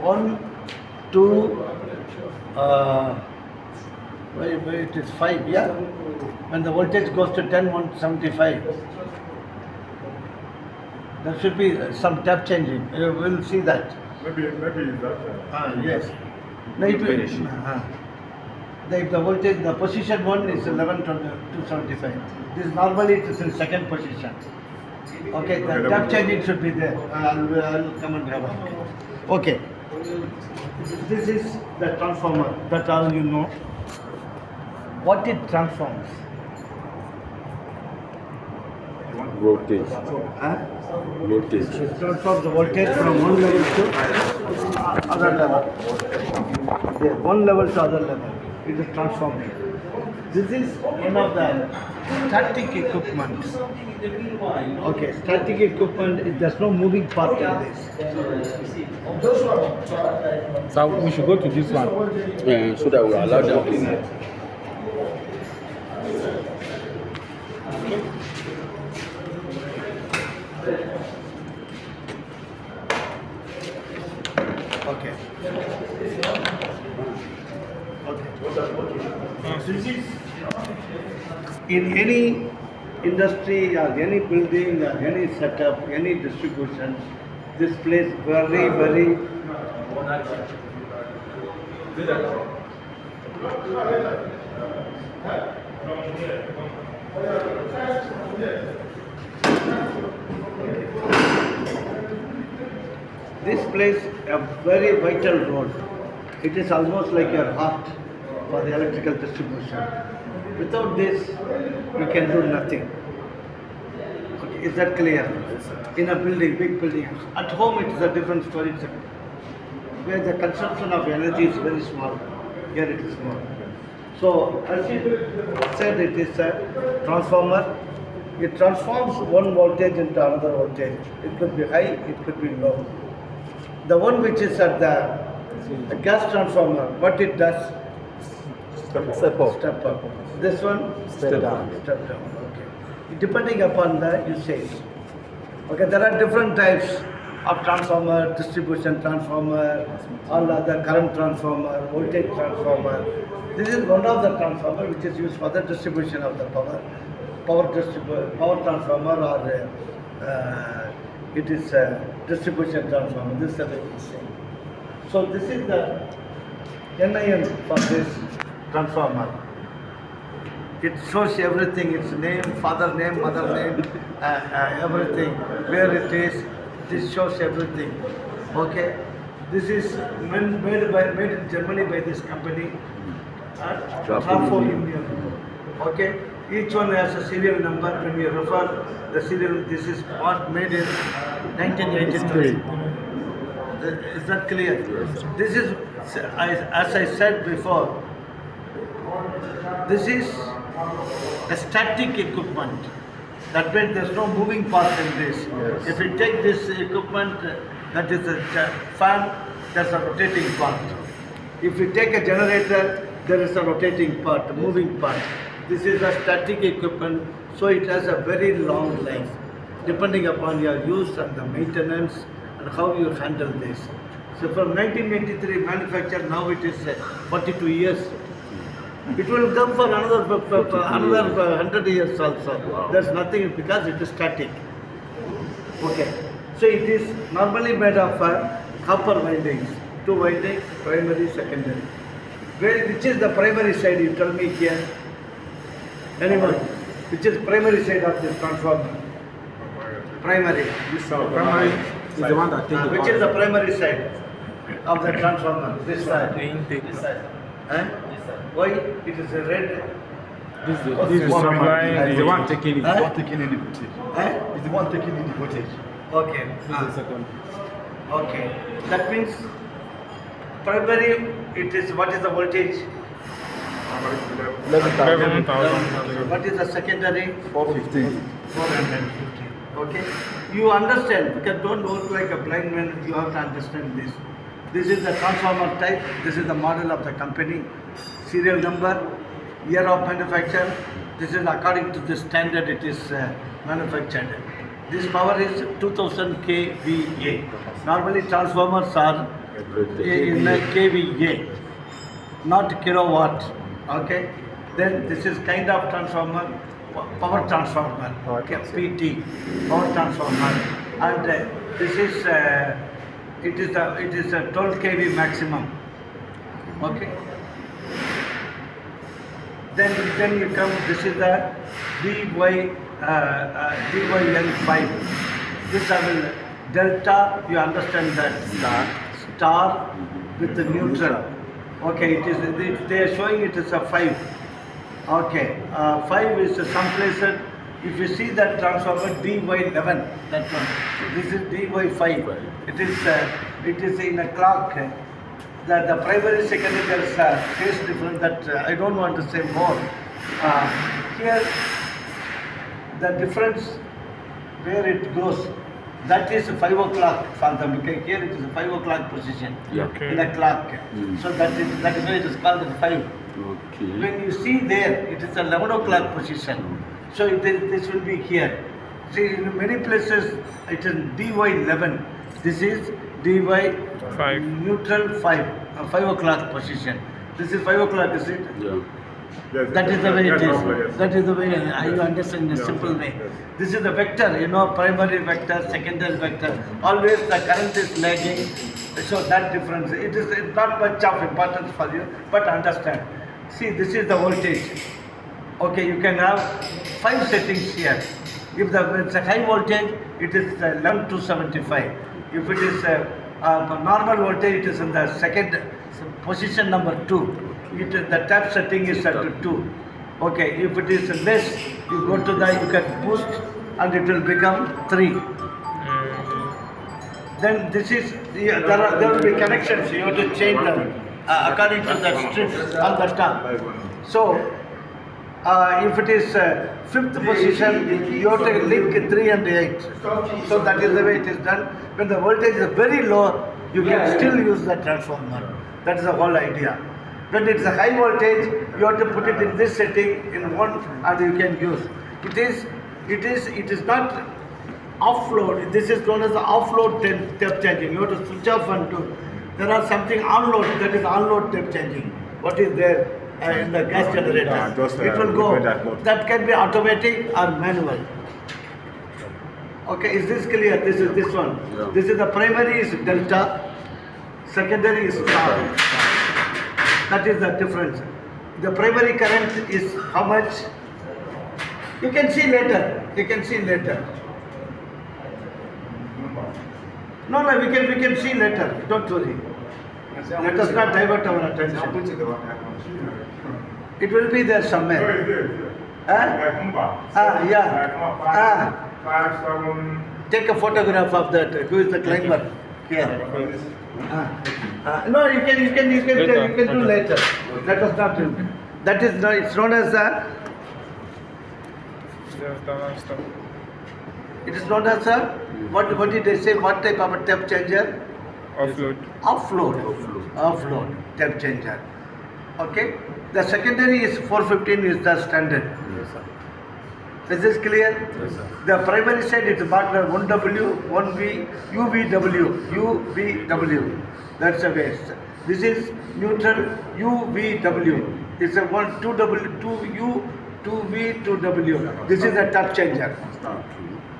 1, 2, where it is 5, yeah? When the voltage goes to 10, 175, there should be some tap changing. You will see that. Maybe that. Yes. No, it will, if the voltage, the position 1 is 11 to 275. This normally it is in second position. Okay, the tap changing should be there. I'll come and have a look. Okay. This is the transformer. That's all you know. What it transforms? Voltage. Huh? Voltage. It transforms the voltage from one level to other level. There, one level to other level. It is transforming. This is one of the static equipment. Okay, static equipment, there's no moving part in this. So we should go to this one. So that we allow them. Okay. This is in any industry or any building or any setup, any distribution, this place very this plays a very vital role. It is almost like your heart for the electrical distribution. Without this, you can do nothing. Okay, is that clear? In a building, big building. At home, it is a different story. Where the consumption of energy is very small. Here it is small. So, as you said, it is a transformer. It transforms one voltage into another voltage. It could be high, it could be low. The one which is at the gas transformer, what it does? Step up. Step up. This one? Step down. Step down. Okay. Depending upon the usage. Okay, there are different types of transformer, distribution transformer, all other current transformer, voltage transformer. This is one of the transformer which is used for the distribution of the power transformer, or it is a distribution transformer. This is the way we say. So this is the NIN for this transformer. It shows everything, its name, father name, mother name, everything, where it is. This shows everything. Okay. This is made in Germany by this company. Trafo Union. Okay. Each one has a serial number. When we refer the serial, this is what made in 1983. Is that clear? This is, as I said before, this is a static equipment. That means there's no moving part in this. Yes. If you take this equipment, that is a fan, there's a rotating part. If you take a generator, there is a rotating part, a moving part. This is a static equipment, so it has a very long life, depending upon your use and the maintenance and how you handle this. So from 1983 manufactured, now it is 42 years. It will come for another 100 years also. There's nothing, because it is static. Okay. So it is normally made of copper windings. 2 windings, primary, secondary. Which is the primary side? You tell me here. Anyone? Which is primary side of this transformer? Primary. Primary is the one that takes the Which is the primary side of the transformer? This side. This side. Huh? Why? It is a red. This is is one supplying is the the- one taking it. Huh? The one taking in the voltage. Huh? It's the one taking in the voltage. Okay. This is the second. Okay. That means primary, it is, what is the voltage? 11,000. What is the secondary? 450. 450. Okay. You understand, because don't work like a blind man, you have to understand this. This is the transformer type, this is the model of the company, serial number, year of manufacture. This is according to the standard it is manufactured. This power is 2000 kVA. Normally transformers are in a kVA, not kilowatt. Okay. Then this is kind of transformer, power transformer. Okay, PT, power transformer, and this is it is a 12 kV maximum. Okay. Then you come. This is the DYN5. This I will delta. You understand that star with the neutral. Okay, they are showing it as a 5. Okay, 5 is some places. If you see that transformer DY11, that one. This is DY5. It is in a clock. The primary, secondary, there is a phase difference that I don't want to say more. Here, the difference where it goes, that is 5 o'clock for them. Okay, here it is a 5 o'clock position in a clock. So that is why it is called as 5. Okay. When you see there, it is a 11 o'clock position. So this will be here. See, in many places it is DY11. This is DY 5. neutral 5, 5 o'clock position. This is 5 o'clock, is it? Yeah. That is the way it is. That is the way you understand in a simple way. This is the vector, primary vector, secondary vector. Always the current is lagging. So that difference, it's not much of importance for you, but understand. See, this is the voltage. Okay, you can have 5 settings here. If it's a high voltage, it is 11 to 75. If it is a normal voltage, it is in the second position number 2. The tap setting is at 2. Okay, if it is less, you go to you can boost and it will become 3. Then this is, there will be connections, you have to change them according to the strips on the top. So, if it is 5th position, you have to link 3 and 8. So that is the way it is done. When the voltage is very low, you can still use the transformer. That is the whole idea. When it is a high voltage, you have to put it in this setting in one and you can use. It is not offload. This is known as the offload tape changing. You have to switch off and do. There are something onload, that is onload tape changing. What is there in the gas generator? It will go. That can be automatic or manual. Okay, is this clear? This is this one. Yeah. This is the primary is delta, secondary is star. That is the difference. The primary current is how much? You can see later. You can see later. No, we can see later. Don't worry. Let us not divert our attention. It will be there somewhere. Yeah. Take a photograph of that. Who is the climber? Here. No, you can do later. Let us not do. That is it's known as it is known as what did they say? What type of a tape changer? Offload tape changer. Okay. The secondary is 415 is the standard. Yes, sir. Is this clear? Yes, sir. The primary side is marked 1W, 1V, UVW. That's a waste. This is neutral UVW. It's a 2W, 2U, 2V, 2W. This is a tap changer.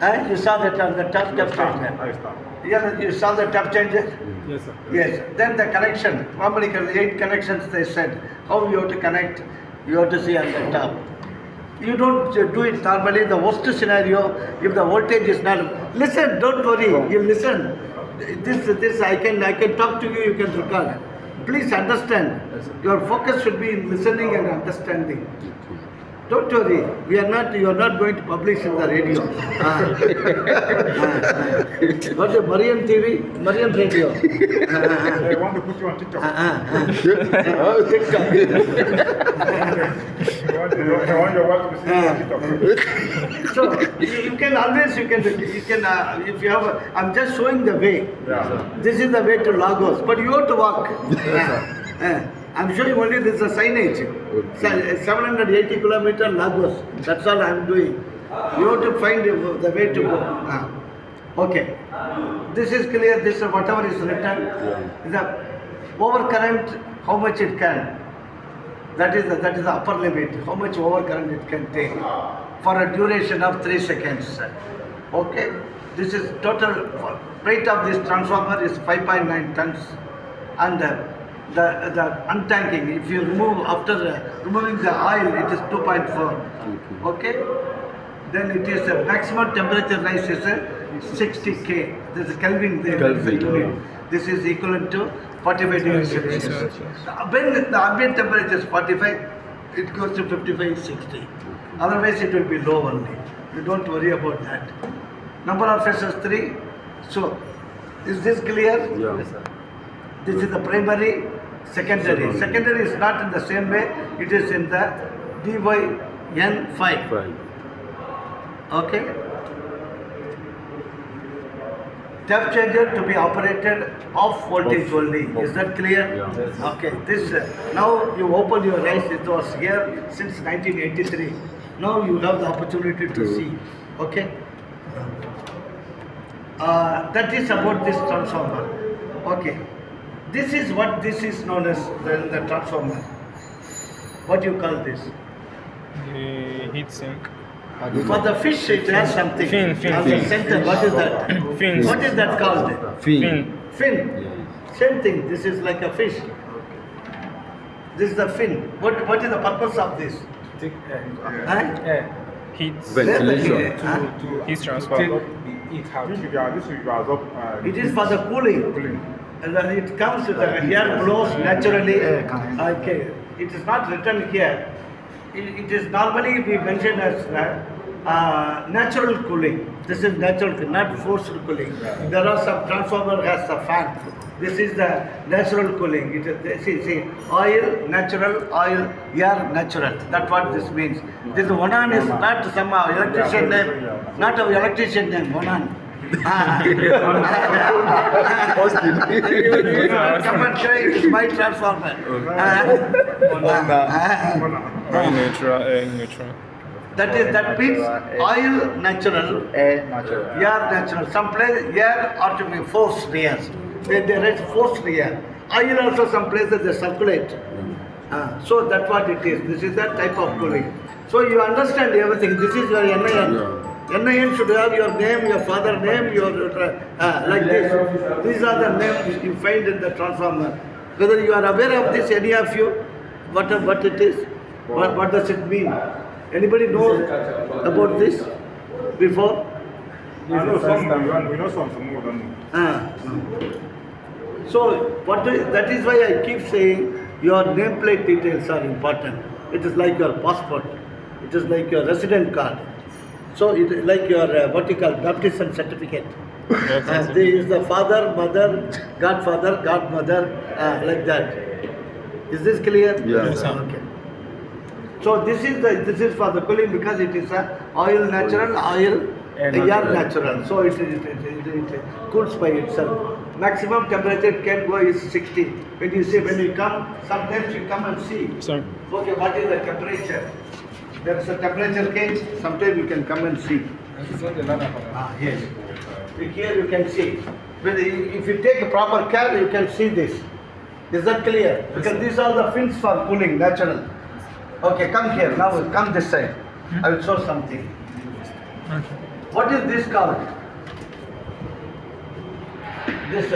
And you saw that on the tap changer. Yeah, you saw the tap changer? Yes, sir. Yes. Then the connection. Normally 8 connections they said. How you have to connect? You have to see on the top. You don't do it normally. The worst scenario, if the voltage is not. Listen, don't worry. You listen. This I can talk to you. You can record. Please understand. Your focus should be in listening and understanding. Don't worry. You are not going to publish in the radio. What's the Marian TV? Marian radio. They want to put you on TikTok. TikTok. They want your work to be seen on TikTok. So you can always if you have. I'm just showing the way. Yeah. This is the way to Lagos, but you have to walk. I'm showing only this is a signage. 780 kilometer Lagos. That's all I'm doing. You have to find the way to go. Okay. This is clear. This is whatever is written. The overcurrent, how much it can. That is the upper limit. How much overcurrent it can take for a duration of 3 seconds. Okay. This is total weight of this transformer is 5.9 tons, and the untanking. If you remove after removing the oil, it is 2.4. Okay. Then it is maximum temperature rise is 60 K. This is Kelvin. Kelvin. This is equivalent to 45 degrees Celsius. When the ambient temperature is 45, it goes to 55, 60. Otherwise, it will be low only. You don't worry about that. Number of phases 3. So, is this clear? Yeah. This is the primary, secondary. Secondary is not in the same way. It is in the DYN5. Right. Okay. Tap changer to be operated off voltage only. Is that clear? Yeah. Okay. This now you open your eyes. It was here since 1983. Now you have the opportunity to see. Okay. That is about this transformer. Okay. This is what this is known as the transformer. What you call this? The heat sink. For the fish, it has something. Fin. As a center, what is that? Fin. What is that called? Fin. Fin. Same thing. This is like a fish. This is the fin. What is the purpose of this? Take Huh? Heat. Ventilation. Huh? Heat transfer. It out. This will absorb. It is for the cooling. And then it comes with the air blows naturally. Okay. It is not written here. It is normally we mention as natural cooling. This is natural, not forced cooling. There are some transformer has a fan. This is the natural cooling. It is, see, oil, natural, oil, air, natural. That's what this means. This Onan is not some electrician name, not our electrician name, Onan. Come and try, it's my transformer. Oil neutral, air neutral. That means oil natural, air natural. Some place air or to be forced air. They raise forced air. Oil also some places they circulate. So that's what it is. This is that type of cooling. So you understand everything. This is your NIN. NIN should have your name, your father name, your like this. These are the names you find in the transformer. Whether you are aware of this, any of you, what it is, what does it mean? Anybody knows about this before? I know some, we know some more than So that is why I keep saying your nameplate details are important. It is like your passport. It is like your resident card. So it is like your what you call baptism certificate. There is the father, mother, godfather, godmother, like that. Is this clear? Yes. Okay. So this is for the cooling because it is a oil natural, oil air natural. So it cools by itself. Maximum temperature it can go is 60. When you come, sometimes you come and see. Sorry. Okay, what is the temperature? There is a temperature gauge. Sometimes you can come and see. Yes. Here you can see. If you take a proper care, you can see this. Is that clear? Because these are the fins for cooling, natural. Okay, come here. Now come this side. I will show something. Okay. What is this called? This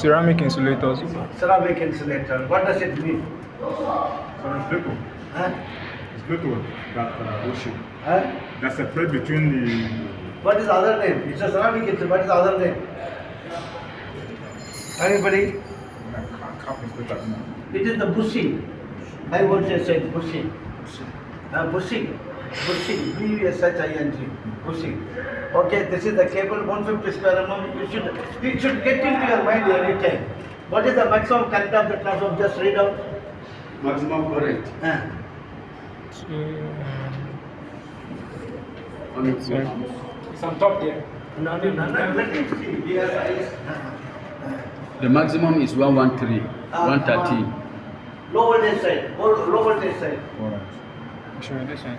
Ceramic insulators. ceramic insulator. What does it mean? so it's little. Huh? It's little that ocean. Huh? That separate between the. What is the other name? It's a ceramic insulator. What is the other name? Anybody? It is the bushing. High voltage side bushing. Bushing. Bushing. B-U-S-H-I-N-G. Bushing. Okay, this is the cable 150 square mm. It should get into your mind any time. What is the maximum current of the transformer? Just read out. Maximum current. It's on top there. No. Let me see. Yes. The maximum is 113, 113. Low voltage side. Low voltage side. Show me this one.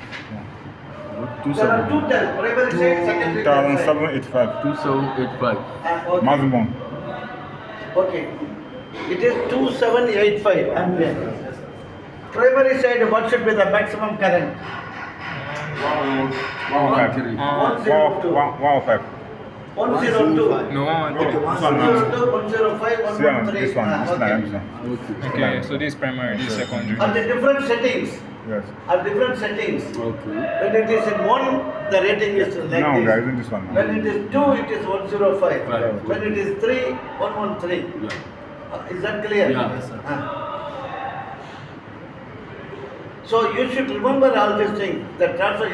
There are two tells, primary side, secondary side. 2785. 2785. Okay. Maximum. Okay. It is 2785 ampere. Primary side, what should be the maximum current? 105. 102. 105. 102. No, 113. 102, 105, See, this 113. one. This Okay. one. Okay, so this is primary, this is secondary. At the different settings. Yes. At different settings. Okay. When it is in 1, the rating is like Now we are this. using this one. When it is 2, it is 105. Right. When it is 3, 113. Yeah. Is that clear? Yeah. Yes, sir. So you should remember all these things. The transfer,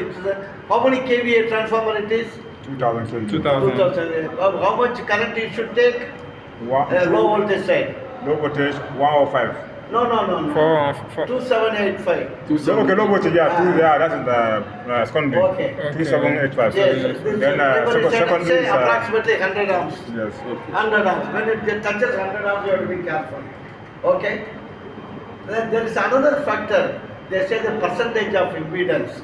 how many kVA transformer it is? 2000 kV. 2000. 2000. How much current you should take? One- Low voltage side. Low voltage 105. No. 2785. Okay, low voltage, yeah, that is the secondary. Okay. 2785. Yes. Then secondary say is approximately 100 amps. yes. 100 amps. When it touches 100 amps, you have to be careful. Okay? Then there is another factor. They say the percentage of impedance.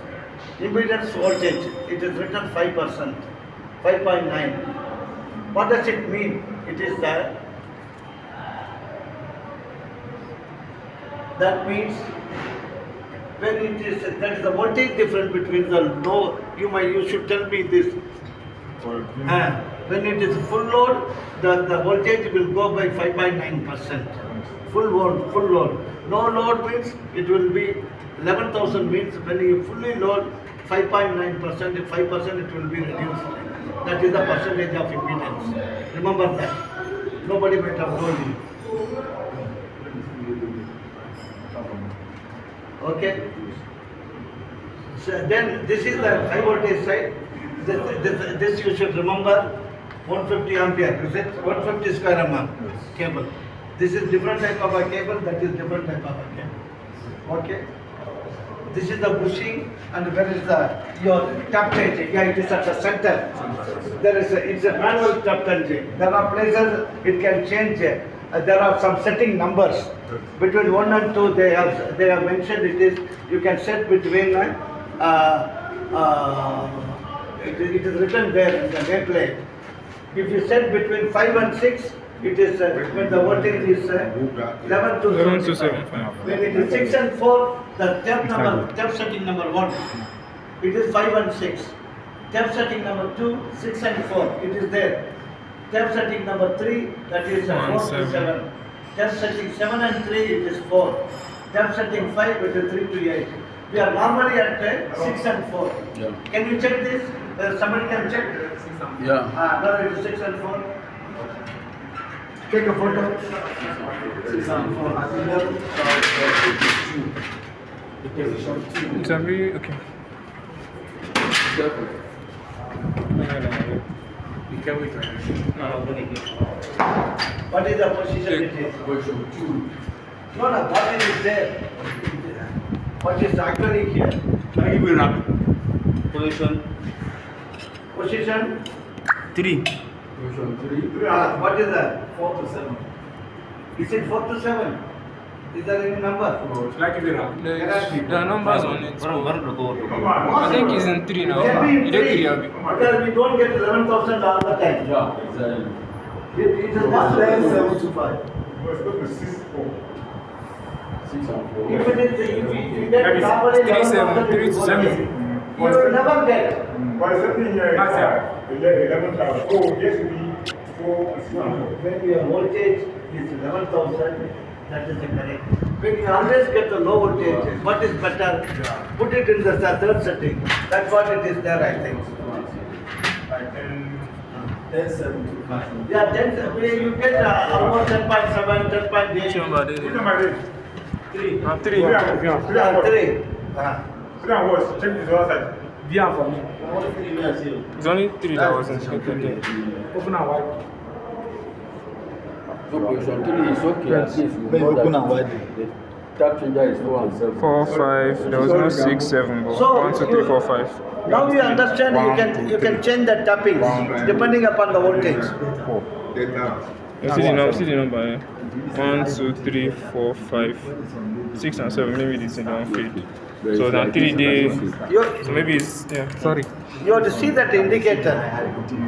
Impedance voltage. It is written 5%. 5.9. What does it mean? It is that. That means when it is, that is the voltage difference between the low. You should tell me this. When it is full load, the voltage will go by 5.9%. Full load. No load means it will be 11,000 means when you fully load 5.9%, if 5% it will be reduced. That is the percentage of impedance. Remember that. Nobody might have told you. Okay? So then this is the high voltage side. This you should remember 150 ampere. Is it 150 square mm cable? This is different type of a cable, that is different type of a cable. Okay? This is the bushing and where is your tap changing? Yeah, it is at the center. It's a manual tap changing. There are places it can change. There are some setting numbers. Between 1 and 2 they have mentioned it is, you can set between, it is written there in the nameplate. If you set between 5 and 6, it is when the voltage is 11 to 75. When it is 6 and 4, the tap setting number 1, it is 5 and 6. Tap setting number 2, 6 and 4, it is there. Tap setting number 3, that is 4 to 7. Tap setting 7 and 3, it is 4. Tap setting 5, it is 3 to 8. We are normally at 6 and 4. Yeah. Can you check this? Somebody can check? Yeah. No, it is 6 and 4. Take a photo. 6 and 4. It's a very, okay. What is the position it is? No, what is there? What is actually here? Position Position? 3. What is that? 4 to 7. Is it 4 to 7? Is there any number? The numbers on it. Come I on. think it's in 3 now. Maybe You did 3, three. Abi. Because we don't get 11,000 all the time. Yeah, exactly. It is just 7 to 5. Let's go to 6, 4. 6 and 4. If it is, if you get normally 3, 7, 11,000, 3 to 7. you will never get. But the thing here is 11,000. Oh, yes, we 4 and 6 and 4. When your voltage is 11,000, that is the correct. When you always get the low voltage, what is better? Put it in the third setting. That's what it is there, I think. Like 10. 10.75. Yeah, 10, you get almost 10.7, 10.8. Which number Which is it? number is it? 3. 3. 3 and 4. 3 and 4. 3. 3 and 4. Check this other side. It's only 3 that was instructed there. Open and wide. So position 3 is okay. At least we know open that and wide. the tap changer is 4 and 7. 4, 5. There was no 6, 7, but So, 1, 2, 3, 4, 5. Now you understand you can change the tappings depending upon the voltage. 4. See the number here. 1, 2, 3, 4, 5, 6 and 7. Maybe this is don't fade. So now 3 days. You, So maybe it's yeah. Sorry. you have to see that indicator.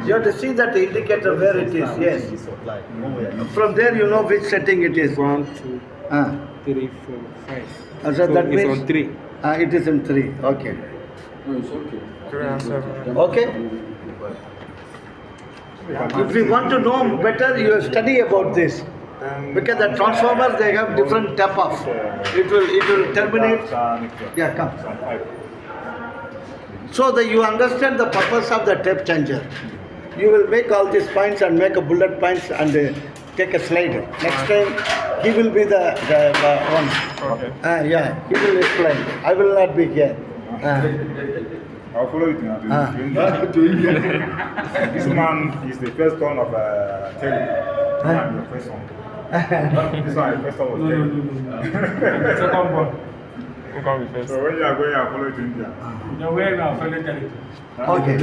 You have to see that indicator where it is. Yes. From there you know which setting it is. 1, 2, Ah. 3, 4, 5. So So that it's means on 3. It is in 3. Okay. No, it's okay. 3 and 7. Okay. If you want to know better, you study about this. Because the transformers they have different tap off. It will terminate. Yeah, come. So that you understand the purpose of the tape changer. You will make all these points and make a bullet points and take a slide. Next time he will be the one. Okay. Yeah, he will explain. I will not be here. I'll follow you to Ah. This man is the first one of Terry. I'm the first one. This one is the first one of Terry. Second one. Who can be first? So when you are going, I'll follow you to India. The way we are fellow territory. Okay.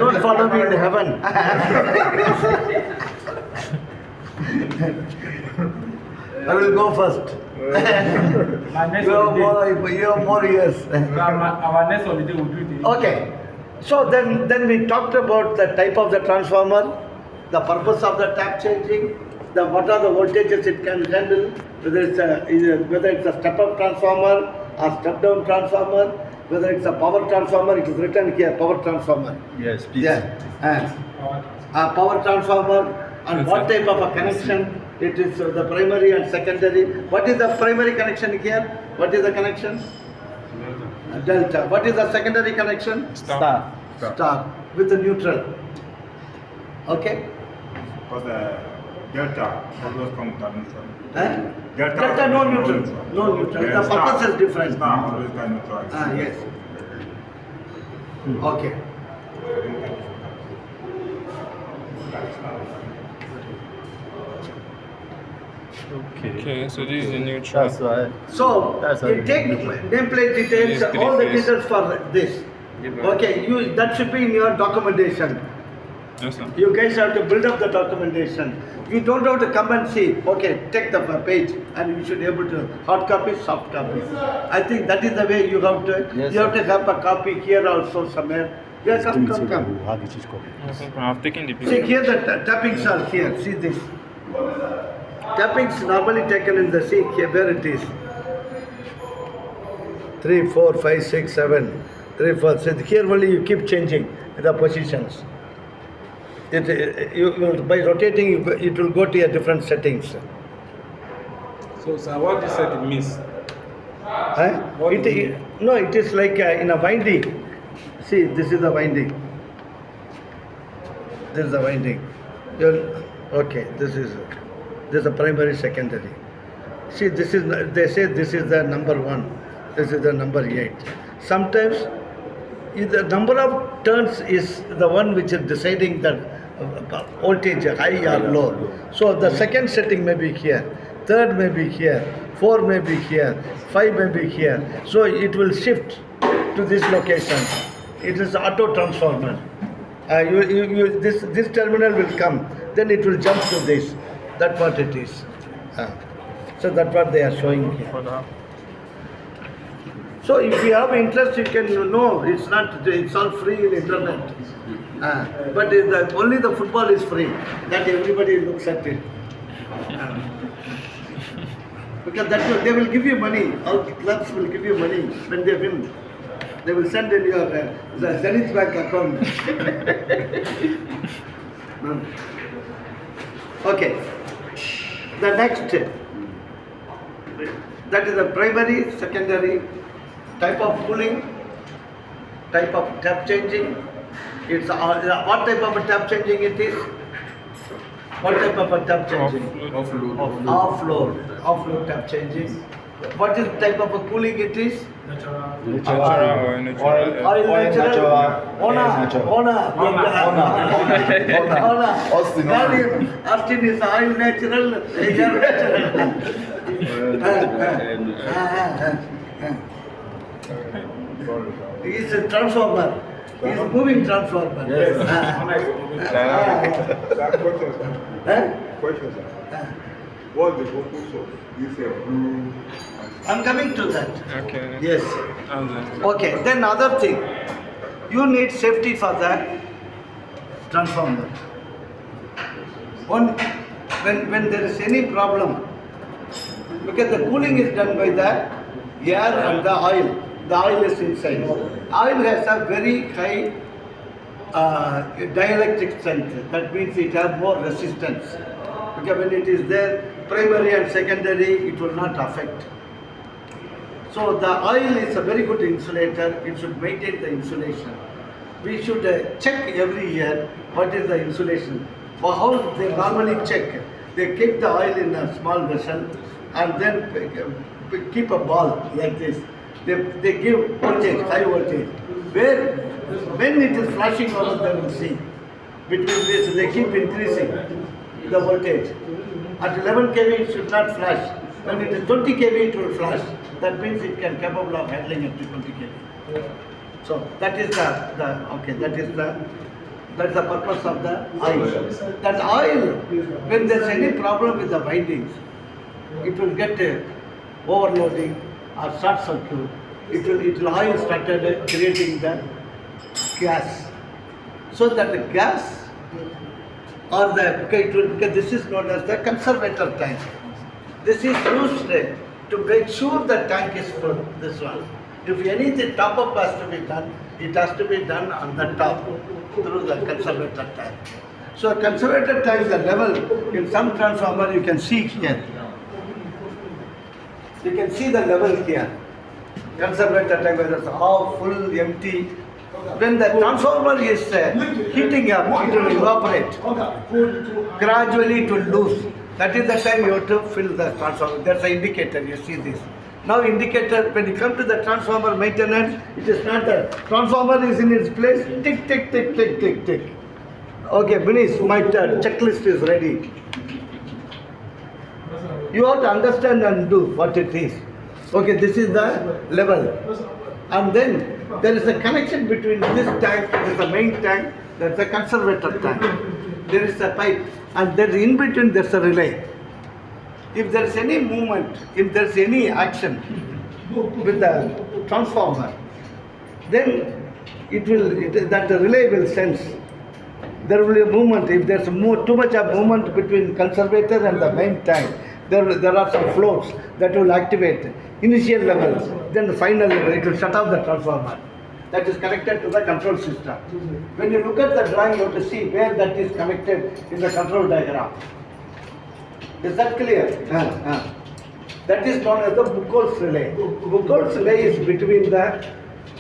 Don't follow me in heaven. I will go first. My next You holiday. have more years. Our next holiday will do it. Okay. So then we talked about the type of the transformer, the purpose of the tap changing, what are the voltages it can handle, whether it's a step-up transformer or step-down transformer, whether it's a power transformer. It is written here, power transformer. Yes, please. Yeah. Power transformer and what type of a connection it is, the primary and secondary. What is the primary connection here? What is the connection? Delta. What is the secondary connection? Star. Star with the neutral. Okay? Because the Delta always comes with neutral. Huh? Delta no neutral. No neutral. Yeah, The purpose is different. Star always got neutral. Yes. Okay. Okay, so this is the neutral. That's why. So you take nameplate details, Yes, all the three phase. details for this. Okay, that should be in your documentation. Yes, sir. You guys have to build up the documentation. You don't have to come and see, okay, take the page and you should be able to hard copy, soft copy. I think that is the way you have to, Yes, you have to have a copy here also somewhere. Yeah, come. Yes, sir. I've taken the See picture. here the tappings are here, see this. Tappings normally taken in the, see here where it is. 3, 4, 5, 6, 7, 3, 4, 6. Here only you keep changing the positions. By rotating, it will go to your different settings. So, sir, what you said it means? Huh? What do you mean? No, it is like in a winding. See, this is the winding. This is the winding. Okay, this is a primary, secondary. See, they say this is the number 1, this is the number 8. Sometimes the number of turns is the one which is deciding the voltage, high or low. So the second setting may be here, third may be here, 4 may be here, 5 may be here. So it will shift to this location. It is auto transformer. This terminal will come, then it will jump to this. That's what it is. So that's what they are showing here. For the So if you have interest, you can it's all free in internet. But only the football is free. That everybody looks at it. Because they will give you money. All the clubs will give you money when they win. They will send in your Zenith Bank account. Okay. The next, that is the primary, secondary, type of cooling, type of tap changing. It's what type of a tap changing it is? What type of a tap changing? Offload tap changing. What is the type of a cooling it is? natural or natural. Oil natural. Austin is oil natural, air natural. He is a transformer. He is a moving transformer. Question, sir. What's the purpose of this blue and I'm coming to that. Okay. Yes. Okay. Okay, then other thing, you need safety for the transformer. When there is any problem, because the cooling is done by the air and the oil. The oil is inside. Oil has a very high dielectric strength. That means it has more resistance. Because when it is there, primary and secondary, it will not affect. So the oil is a very good insulator. It should maintain the insulation. We should check every year what is the insulation. For how they normally check, they keep the oil in a small vessel and then keep a ball like this. They give voltage, high voltage. When it is flashing over, they will see. Between this, they keep increasing the voltage. At 11 kV, it should not flash. When it is 20 kV, it will flash. That means it can capable of handling up to 20 kV. So that is that's the purpose of the oil. That oil, when there's any problem with the windings, it will get overloading or short circuit. It will oil started creating the gas. So that the gas or because this is known as the conservator tank. This is used to make sure the tank is full. This one. If anything top up has to be done, it has to be done on the top through the conservator tank. So a conservator tank, the level in some transformer you can see here. You can see the level here. Conservator tank, whether it's half, full, empty. When the transformer is heating up, it will evaporate. Gradually it will lose. That is the time you have to fill the transformer. That's the indicator, you see this. Now indicator, when you come to the transformer maintenance, it is not the transformer is in its place, tick, tick, tick, tick, tick, tick. Okay, Manish, my checklist is ready. You have to understand and do what it is. Okay, this is the level. And then there is a connection between this tank, there is the main tank, there is a conservator tank. There is a pipe, and there in between there is a relay. If there is any movement, if there is any action with the transformer, then that the relay will sense. There will be a movement. If there is too much of movement between conservator and the main tank, there are some floats that will activate initial levels, then the final level, it will shut off the transformer. That is connected to the control system. When you look at the drawing, you have to see where that is connected in the control diagram. Is that clear? That is known as the Buchholz relay. Buchholz relay is between the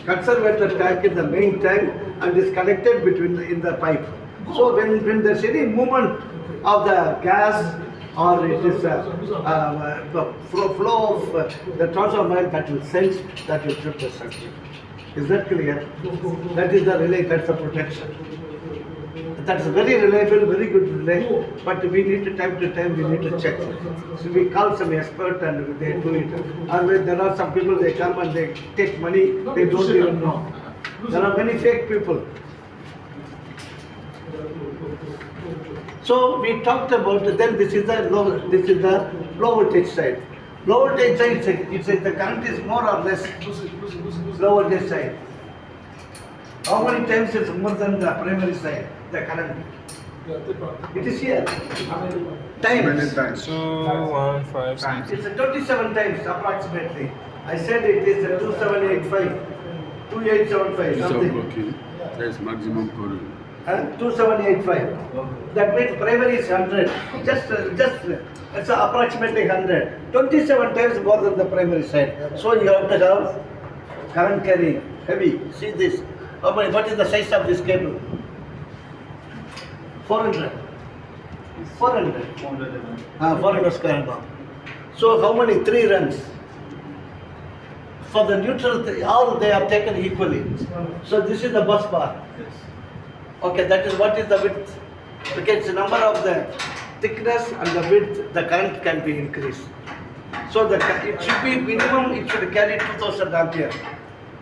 conservator tank and the main tank and is connected in the pipe. So when there is any movement of the gas or it is the flow of the transformer, that will sense, that will trip the circuit. Is that clear? That is the relay, that's the protection. That's very reliable, very good relay, but we need to time we need to check. So we call some expert and they do it. Or there are some people, they come and they take money, they don't even know. There are many fake people. So we talked about, then this is the low voltage side. Low voltage side, the current is more or less low voltage side. How many times it's more than the primary side, the current? It is here. Times. So 1, 5, 6. It's 27 times approximately. I said it is 2785, 2875 something. Okay. That's maximum current. 2785. That means primary is 100. Just it's approximately 100. 27 times more than the primary side. So you have to have current carrying heavy. See this. What is the size of this cable? 400. 400 square bar. So how many? 3 runs. For the neutral, all they are taken equally. So this is the bus bar. Okay, that is what is the width. Because it's the number of the thickness and the width, the current can be increased. So it should be minimum, it should carry 2000 ampere.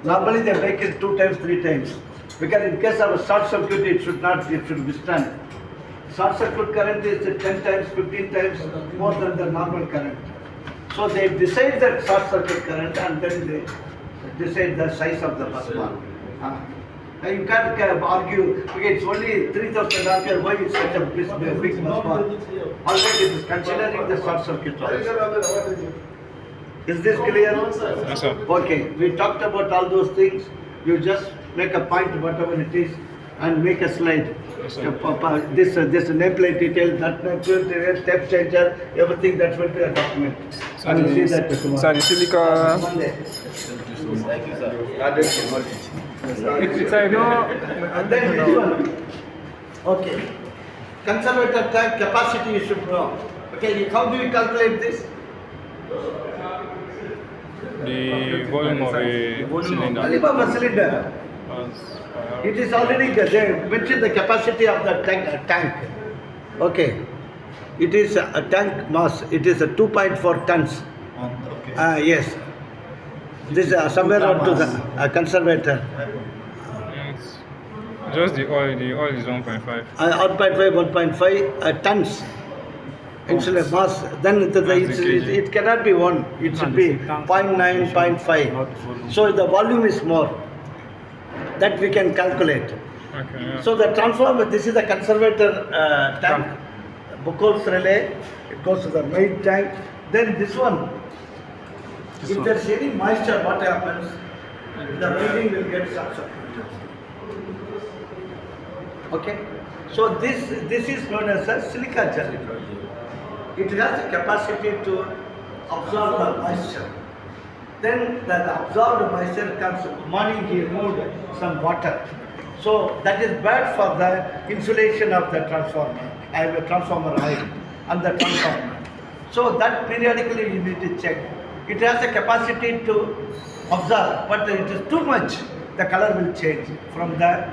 Normally they make it 2 times, 3 times. Because in case of a short circuit, it should withstand. Short circuit current is 10 times, 15 times more than the normal current. So they decide the short circuit current and then they decide the size of the bus bar. Now you can't argue, okay, it's only 3000 ampere, why it's such a big bus bar? Already it is considering the short circuit loss. Is this clear? Yes, sir. Okay, we talked about all those things. You just make a point, whatever it is, and make a slide. Yes, sir. This nameplate detail, that nameplate detail, step changer, everything that will be a document. So I will see that the, tomorrow. so the silica. Monday. So no. And then this one. Okay. Conservator tank capacity you should know. Okay, how do you calculate this? The volume of a cylinder. Volume of a cylinder. It is already they mentioned the capacity of the tank. Okay. It is a tank mass. It is a 2.4 tons. Yes. This is somewhere on to the conservator. It's just the oil. The oil is 1.5. 1.5 tons. Insulin mass. Then it cannot be 1. It should be 0.9, 0.5. So the volume is more. That we can calculate. Okay. Yeah. So the transformer, this is the conservator tank, Buchholz relay, it goes to the main tank. Then this one, if there is any moisture, what happens? The building will get substituted. Okay? So this is known as a silica gel. It has the capacity to absorb the moisture. Then the absorbed moisture comes, morning he removed some water. So that is bad for the insulation of the transformer. I have a transformer oil and the transformer. So that periodically you need to check. It has the capacity to absorb, but it is too much, the color will change from the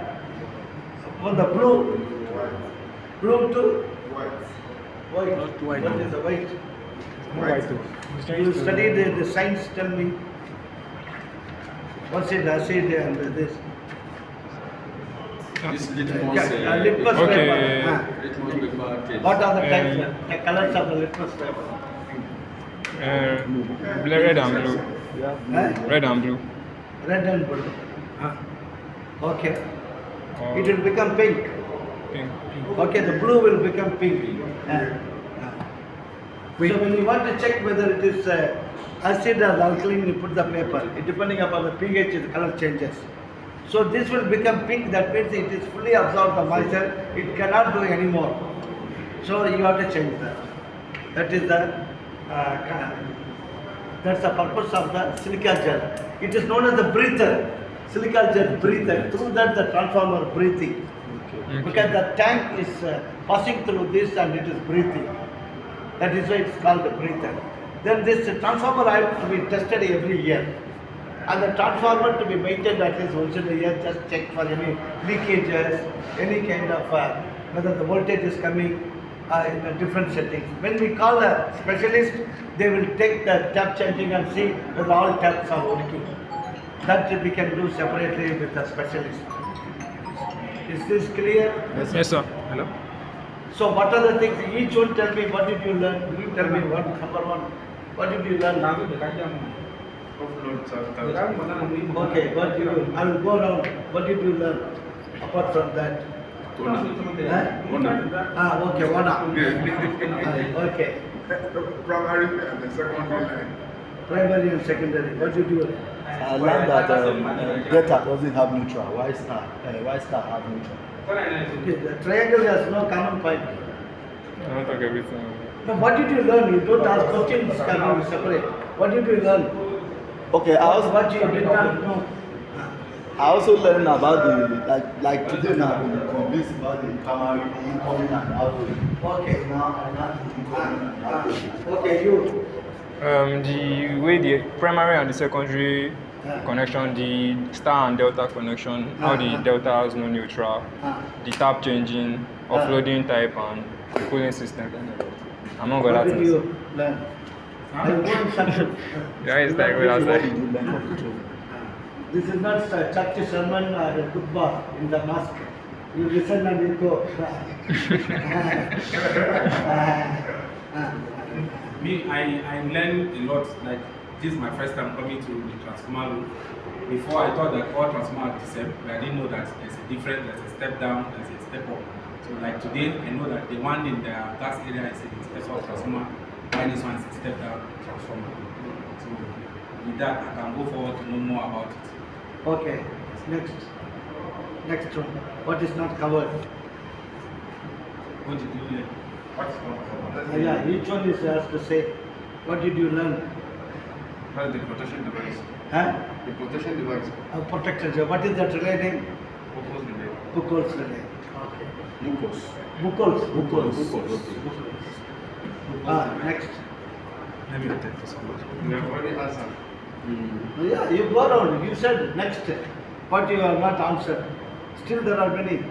blue to white. What is the white? You studied the science, tell me. What's it, acid and this? This litmus, Litmus Okay. paper. litmus paper. What are the types, the colors of the litmus paper? Red and blue. Huh? Red and blue. Red and blue. Okay. Or It will become pink. pink. Okay, the blue will become pink. So when you want to check whether it is acid or alkaline, you put the paper. It depending upon the pH, the color changes. So this will become pink. That means it is fully absorbed the moisture. It cannot do any more. So you have to change that. That is the that's the purpose of the silica gel. It is known as the breather. Silica gel breather. Through that the transformer breathing. Because the tank is passing through this and it is breathing. That is why it's called the breather. Then this transformer has to be tested every year. And the transformer to be maintained at least once in a year, just check for any leakages, any kind of whether the voltage is coming in a different settings. When we call a specialist, they will take the tap changing and see whether all taps are working. That we can do separately with a specialist. Is this clear? Yes, sir. Hello. So what are the things? Each one tell me what did you learn? You tell me what number one. What did you learn? Okay, what did you? I will go around. What did you learn apart from that? Huh? Okay, one. Okay. Primary and the secondary line. Primary and secondary. What did you learn? I learned that Delta doesn't have neutral. Why star have neutral? Okay, the triangle has no common point. I don't talk everything. Now, what did you learn? You don't ask questions, can be separate. What did you learn? Okay, What you did not know. I also learned about the like today now we convinced about the primary incoming and outgoing. Okay. Now I learned the incoming and outgoing. Okay, you. The way the primary and the secondary connection, the star and delta connection, how the delta has no neutral, the tap changing, offloading type, and the cooling system. Among What other did things. you learn? I learned something. Yeah, it's like what I What said. did you learn from the children? This is not a church sermon or a khutbah in the mosque. You listen and you go. Me, I learned a lot. Like this is my first time coming to the transformer room. Before I thought that all transformer are the same, but I didn't know that there's a difference. There's a step down, there's a step up. So like today, I know that the one in the gas area is a step up transformer, while this one is a step down transformer. So with that, I can go forward to know more about it. Okay, next. Next one. What is not covered? What did you learn? What's not Yeah, each one is asked to say, what did you learn? That's the protection device. Huh? The protection device. Protected. So what is that relay name? Purpose delay. Buchholz relay. Okay. Mucus. Buchholz. Okay. Next. Let me take this one. We have already answered. Yeah, you go around. You said next. What you have not answered. Still there are many.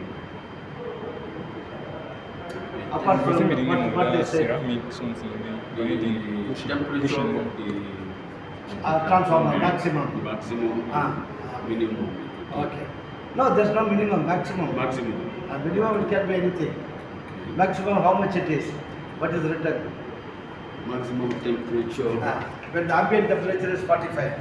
Apart What's the from meaning what they of say. ceramic something? The temperature of the Transformer, maximum. maximum Ah. minimum. Okay. No, there's no minimum, maximum. Maximum. Minimum it can be anything. Maximum how much it is? What is written? Maximum temperature. When the ambient temperature is 45.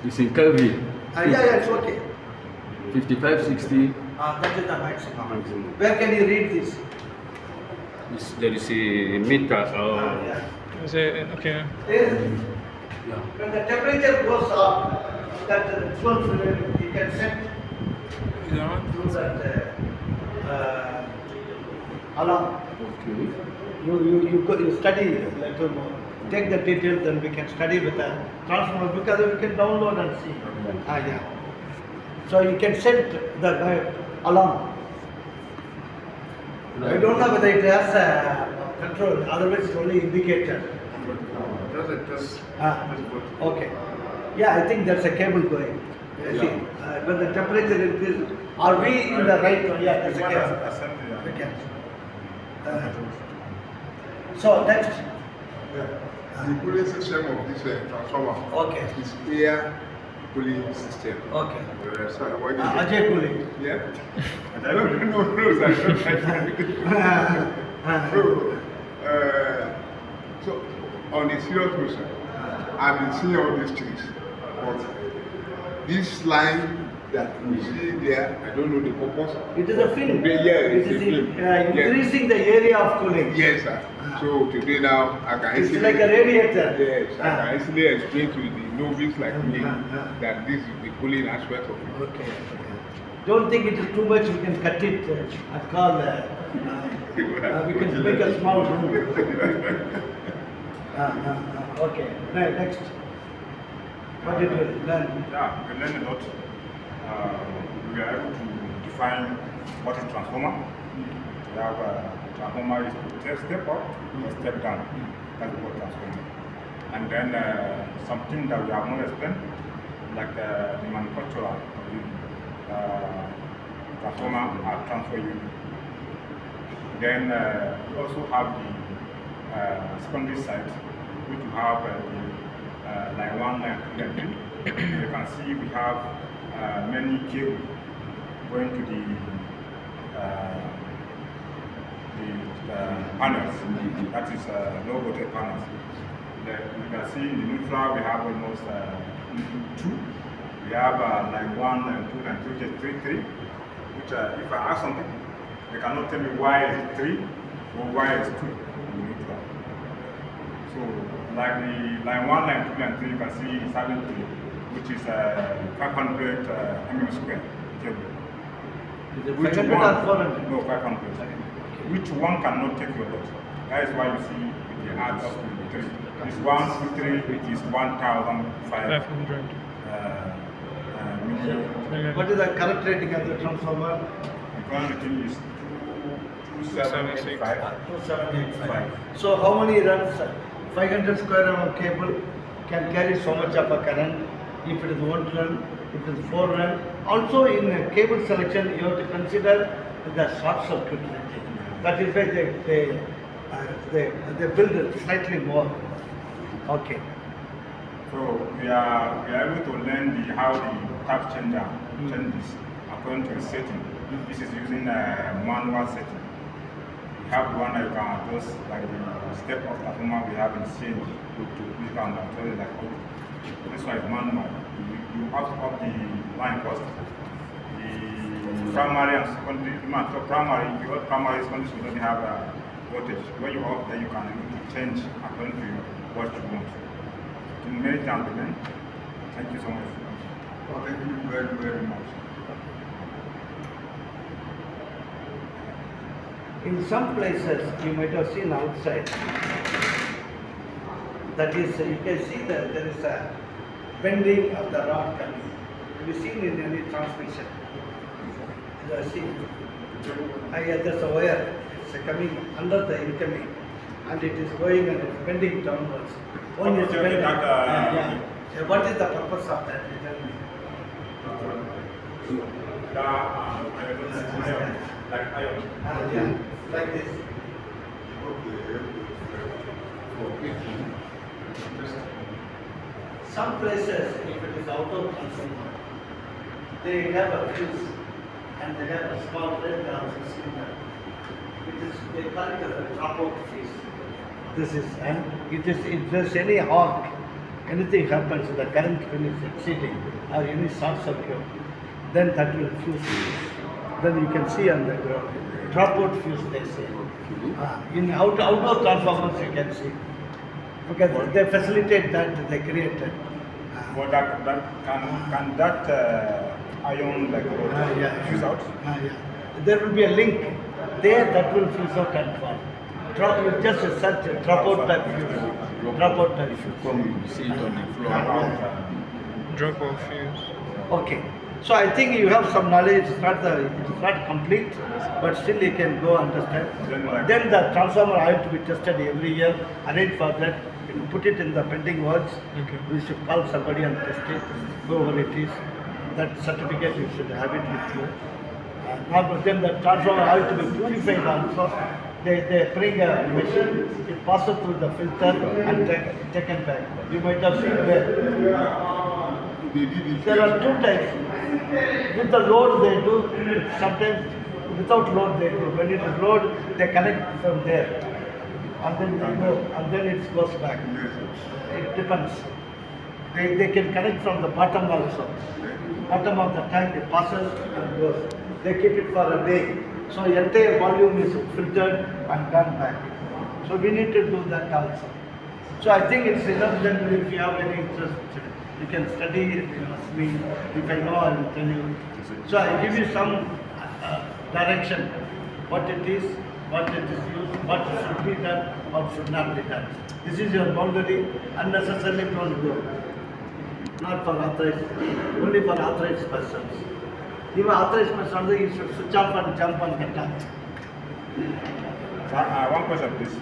It's in Kelvin. Yeah, it's okay. 55, 60. That is the maximum. Maximum. Where can you read this? There is a meter. Yeah. Is it okay? Yes. Yeah. When the temperature goes up, that flow fluid, you can set through that alarm. Okay. You study a little more. Take the details, then we can study with the transformer because we can download and see. Yeah. So you can set the alarm. I don't know whether it has control, otherwise it's only indicator. Okay. Yeah, I think there's a cable going. See, when the temperature increases, are we in the right one? Yeah, there's a cable. Okay. So next. The cooling system of this transformer Okay. is air cooling system. Okay. So what is it? Ajay cooling. Yeah. I don't know. So on a serious question, I've been seeing all these things, but this line that we see there, I don't know the purpose. It is a film. Yeah, It it's a is film. increasing the area of cooling. Yes, sir. So today now I can It's easily, like a radiator. yes, I Ah. can easily explain to the novice like me that this is the cooling aspect of it. Okay. Don't think it is too much. We can cut it and call. We can make a small room. Okay. Next. What did you learn? Yeah, we learned a lot. We are able to define what is transformer. We have transformer is step up or step down. That's what transformer. And then something that we have not explained, like the manufacturer of the transformer are transfer unit. Then we also have the secondary side, which we have line 1, line 2, line 3. You can see we have many cables going to the panels, that is low voltage panels. You can see in the neutral we have almost 2. We have line 1, line 2, line 3, just 3, which if I ask something, they cannot tell me why is it 3 or why is it 2 in the neutral. So like the line 1, line 2, line 3, you can see it's having 3, which is 500 mm square cable. Is it Which 500 one? or 400? No, 500. Which one cannot take your lot? That is why you see the add up to 3. This 1, 2, 3, it is 1,500 million. What is the current rating of the transformer? The current rating is 2785. 2785. So how many runs? 500 square mm cable can carry so much of a current. If it is 1 run, if it is 4 run. Also in cable selection, you have to consider the short circuit rating. That is why they build it slightly more. Okay. So we are able to learn how the tap changer changes according to the setting. This is using a manual setting. We have one that you can adjust, like the step of transformer we have in change. You can tell it like, oh, this one is manual. You have to up the line first. The primary and secondary, so primary, if you want primary, secondary, you don't have a voltage. When you up, then you can change according to what you want. So many times again. Thank you so much. Thank you very, very much. In some places, you might have seen outside, that is, you can see that there is a bending of the rod coming. Have you seen in any transmission? You have seen. There's a wire, it's coming under the incoming, and it is going and it's bending downwards. One is Okay, bending. that, So what is the purpose of that? You tell me. Like iron. Yeah, like this. Some places, if it is outdoor transformer, they have a fuse and they have a small red cylinder. It is, they call it as a dropout fuse. This is, and it is, if there's any arc, anything happens, the current when is exceeding or any short circuit, then that will fuse. Then you can see on the ground. Dropout fuse, they say. In outdoor transformers, you can see. Because they facilitate that, they created. But can that iron like fuse out? Yeah. There will be a link there that will fuse out and fall. You just search dropout type fuse. Dropout type fuse. Come, you see it on the floor. Drop off fuse. Okay. So I think you have some knowledge. It is not complete, but still you can go understand. Then the transformer has to be tested every year. Arrange for that. You can put it in the pending words. Okay. We should call somebody and test it. Whoever it is, that certificate you should have it with you. Then the transformer has to be purified also. They bring a machine. It passes through the filter and taken back. You might have seen there. There are two types. With the load they do, sometimes without load they do. When it is load, they connect from there. And then they go, and then it goes back. It depends. They can connect from the bottom also. Bottom of the tank, it passes and goes. They keep it for a day. So entire volume is filtered and gone back. So we need to do that also. So I think it's enough. Then if you have any interest, you can study it, you ask me. If I know, I will tell you. So I give you some direction, what it is used, what should be done, what should not be done. This is your boundary, unnecessarily don't go. Not for authorized, only for authorized persons. Even authorized persons, you should switch off and jump on the top. One question, please.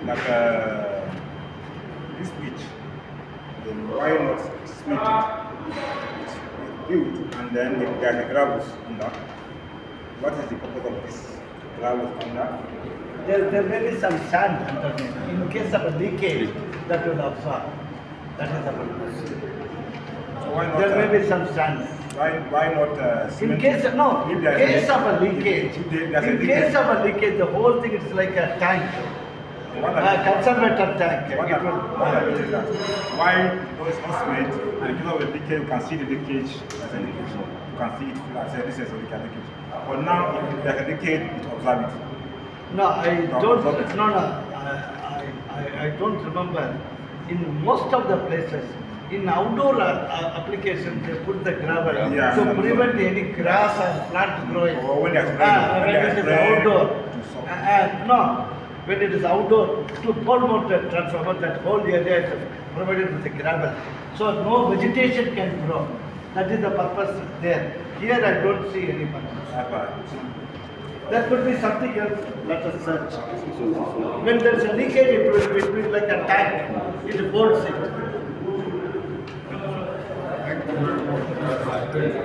Like this pitch, then why not split it? Build and then there are gravels under. What is the purpose of this gravels under? There may be some sand underneath. In case of a leakage, that will absorb. That is the purpose. So why not? There may be some sand. Why not? In case of, no, If in there's case of a leakage, in case of a leakage, the whole thing is like a tank, a conservator tank. It will, why those not cement and because of the leakage you can see the leakage as a leakage. You can see it as this is a leakage. But now if there's a leakage, it observe it. no, I don't. No, I don't remember. In most of the places, in outdoor applications, they put the gravel to prevent any grass and plant growing. Or when there's When it is outdoor, no. When it is outdoor, to promote the transformer, that whole area is provided with the gravel. So no vegetation can grow. That is the purpose there. Here I don't see any purpose. There could be something else, let us search. When there is a leakage, it will be like a tank. It holds it.